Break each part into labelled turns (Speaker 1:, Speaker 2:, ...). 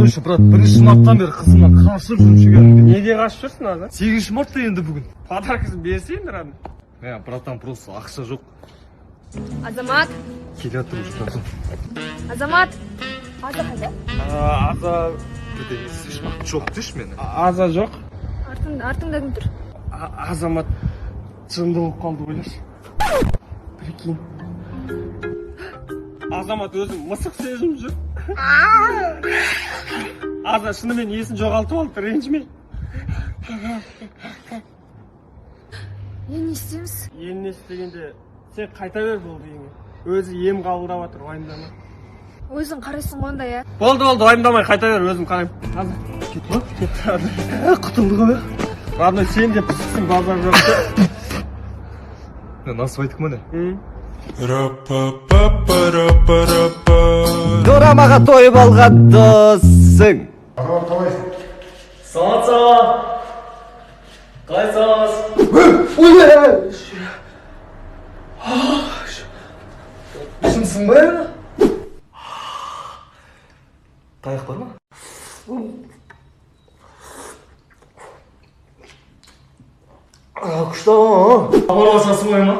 Speaker 1: Короче, брат, 1-марттан бері қызымнан қашып жүрмін шегенімде.
Speaker 2: Неге қашып жүрсің аза?
Speaker 1: 8-март енді бүгін.
Speaker 2: Подаркасын берсейін рады.
Speaker 1: Братан, просто ақша жоқ.
Speaker 3: Азамат,
Speaker 1: Келе жатыр уже братан.
Speaker 3: Азамат. Аза қайда?
Speaker 2: Аза...
Speaker 1: Жоқ деші мені.
Speaker 2: Аза жоқ.
Speaker 3: Артыңда кім тұр?
Speaker 2: Азамат жынды болып қалды ойлашы. Прикинь. Азамат өзім мысық сезім жүр. Аза шынымен есін жоғалтып алды, ренжімей.
Speaker 3: Енді не істейміз?
Speaker 2: Енді не істегенде сен қайта бер бұл дейіңе. Өзі ем қабылдап жатыр, уайымдама.
Speaker 3: Өзің қарайсың ғой онда, я.
Speaker 2: Болды, уайымдамай қайта бер, өзім қараймын. Аза, кет па? Кет.
Speaker 1: Құтылды ғой.
Speaker 2: Ладно, сен де пысықсың, базар жоқ.
Speaker 1: Насып айттық міне.
Speaker 4: Дорамаға тойып алған досың.
Speaker 2: Саламатсыз. Қалайсыз?
Speaker 1: Шынсың ба енді? Қайық бар ма? Күшті ау. Хабарласасың ғой ма?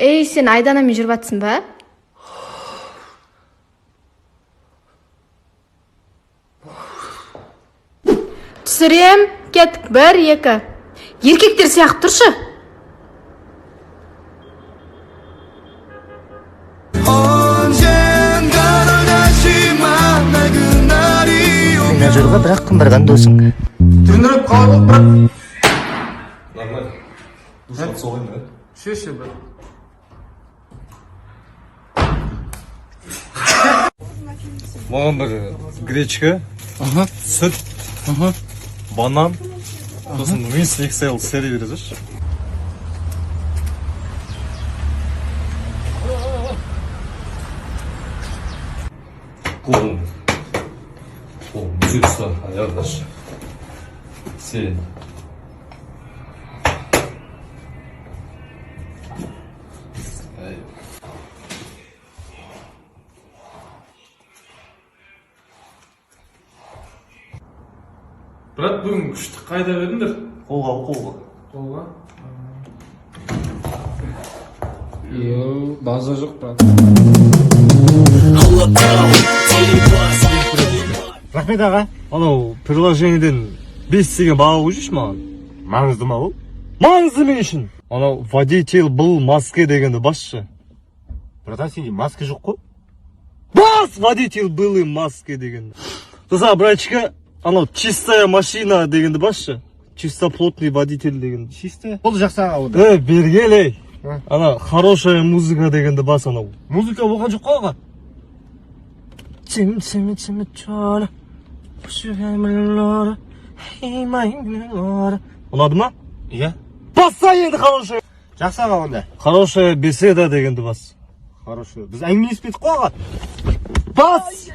Speaker 3: Ей, сен Айданамен жүріп жатсың ба? Түсірем, кеттік, 1-2. Еркектер сияқты тұршы.
Speaker 4: Мына жолға бірақ кім барған досың?
Speaker 2: Түндіріп қалып, бірақ...
Speaker 1: Нормально. Душ алып соғайын ба?
Speaker 2: Шеше бір.
Speaker 1: Маған бір гречка, сүт, банан, сосын минс XL сері бересіз. Қолым. Müzik usta, arkadaş. Sen.
Speaker 2: Брат, бүгін күшті қайда бердіңдер?
Speaker 1: Қолға.
Speaker 2: Қолға? База жоқ, брат.
Speaker 1: Рахмет аға. Анау приложениеден 5 деген баға қойшы маған.
Speaker 4: Маңызды ма ол?
Speaker 1: Маңызды мен үшін. Анау водитель был маске дегенді басшы.
Speaker 4: Братан, сенде маска жоқ қой?
Speaker 1: Бас! Водитель был и маске дегенді. Сосын братчика, анау чистая машина дегенді басшы. Чистоплотный водитель дегенді.
Speaker 4: Чистая? Ол жақсы аға онда.
Speaker 1: Бергелей. Ана хорошая музыка дегенді бас анау.
Speaker 4: Музыка болған жоқ қой аға.
Speaker 1: Ұнады ма?
Speaker 4: Иә.
Speaker 1: Басса енді хорошая.
Speaker 4: Жақсы аға онда.
Speaker 1: Хорошая беседа дегенді бас.
Speaker 4: Хорошо. Біз әңгімелеспедік қой аға.
Speaker 1: Бас!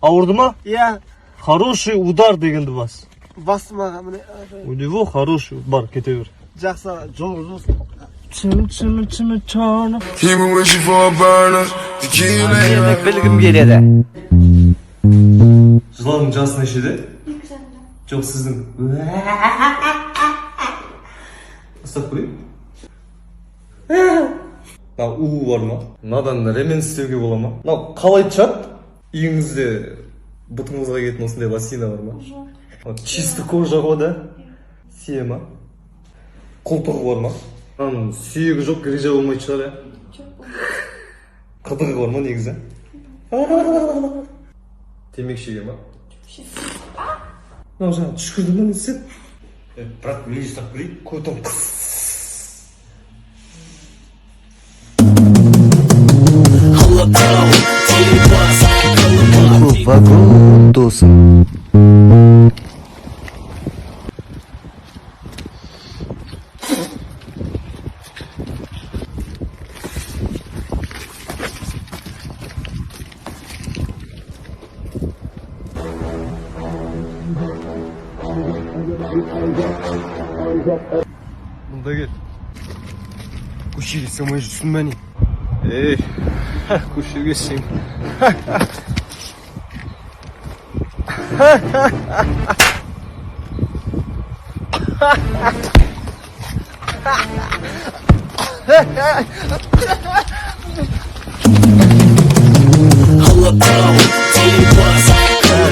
Speaker 1: Ауырды ма?
Speaker 4: Иә.
Speaker 1: Хороший удар дегенді бас.
Speaker 4: Бастым аға міне.
Speaker 1: У него хороший бар, кете бер.
Speaker 4: Жақсы аға, жолыңыз болсын.
Speaker 5: Yemek bilgim geledi.
Speaker 1: Жыланың жасы нешеде? Жоқ, сіздің. Ұстап көрейін. У бар ма? Мынадан ремен істеуге бола ма? Мынау қалай чат? Үйіңізде бұтыңызға кететін осындай лосина бар ма? Чисті кожа ғой да? Сие ма? Қолтығы бар ма? Сүйегі жоқ, грижа болмайды шығар, я? Қыдығы бар ма негізі? Темекшіге ма? Мынау жаңа түшкірді ма несі?
Speaker 4: Брат, мен ұстап көрейін.
Speaker 1: Көтім қыз.
Speaker 4: Вагон досың.
Speaker 1: Bunda gel.
Speaker 2: Kuş yedisi ama yüzsün beni.
Speaker 1: Ey. Kuş geçeyim.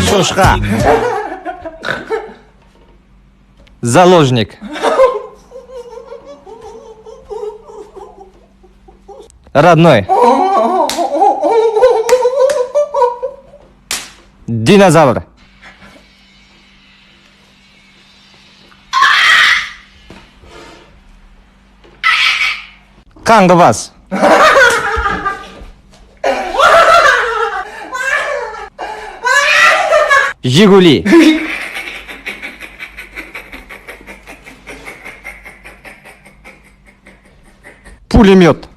Speaker 5: Шошка. Заложник. Родной. Динозавр. Кангваз. Жигули. Пулемет.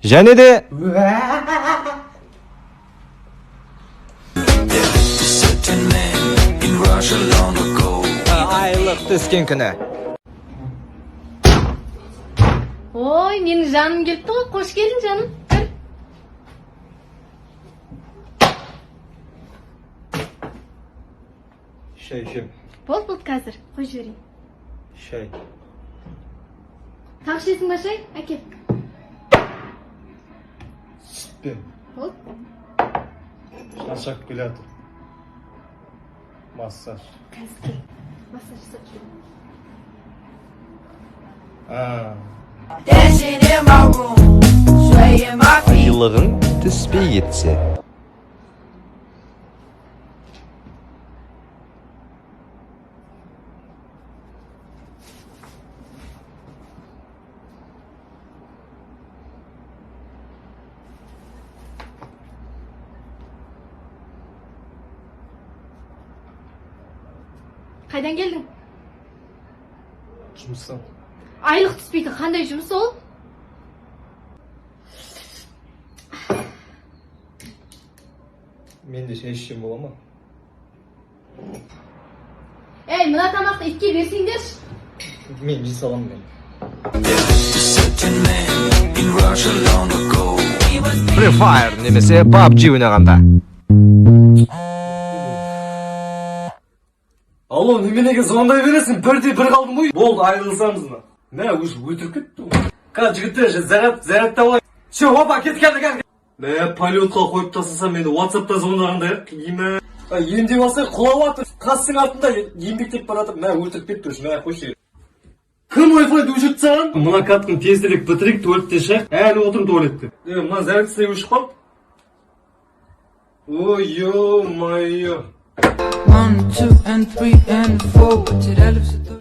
Speaker 5: Және де айлық түскен күні.
Speaker 3: Ой, менің жаным келіпті ғой. Қош келдің жаным. Кір.
Speaker 1: Шай ішем.
Speaker 3: Болды қазір. Қой жіберейін.
Speaker 1: Шай.
Speaker 3: Тағы ішесің ба шай? Әкел.
Speaker 1: Sütпен.
Speaker 3: Болды.
Speaker 1: Шаршап келе жатыр. Массаж.
Speaker 3: Қазір кел. Массаж жасап жүрейін.
Speaker 6: Dancing in my room, swaying my feet.
Speaker 5: Айлығың түспей кетсе.
Speaker 3: Қайдан келдің?
Speaker 1: Жұмыстан.
Speaker 3: Айлық түспейді. Қандай жұмыс ол?
Speaker 1: Мен де шай ішсем бола ма?
Speaker 3: Ей, мына тамақты итке берсеңдерші.
Speaker 1: Мен жей салам мен.
Speaker 5: Free Fire немесе PUBG ойнағанда.
Speaker 1: Алло, неменеге звондай бересің? Бірде бір қалдым ғой. Болды, айырылысамыз мына. Мә, уже өтіріп кетті ғой. Қазір жігіттер, зарядта алайық. Че, опа, кет. Мә, полетқа қойып тастасам енді WhatsApp'та звондағанда ема. Емдеп алсай құлап атыр. Қастың артында еңбектеп баратыр. Мә, өтіріп кетті уже. Мә, қойшы. Кім Wi-Fi өшіріп саған? Мына каттың тезірек бітірейік, туалетте шығайық. Әлі отырмын туалетте. Мына зарядкасы өшіп қалды. Ой, ё-моё.
Speaker 6: 1, 2, and 3, and 4.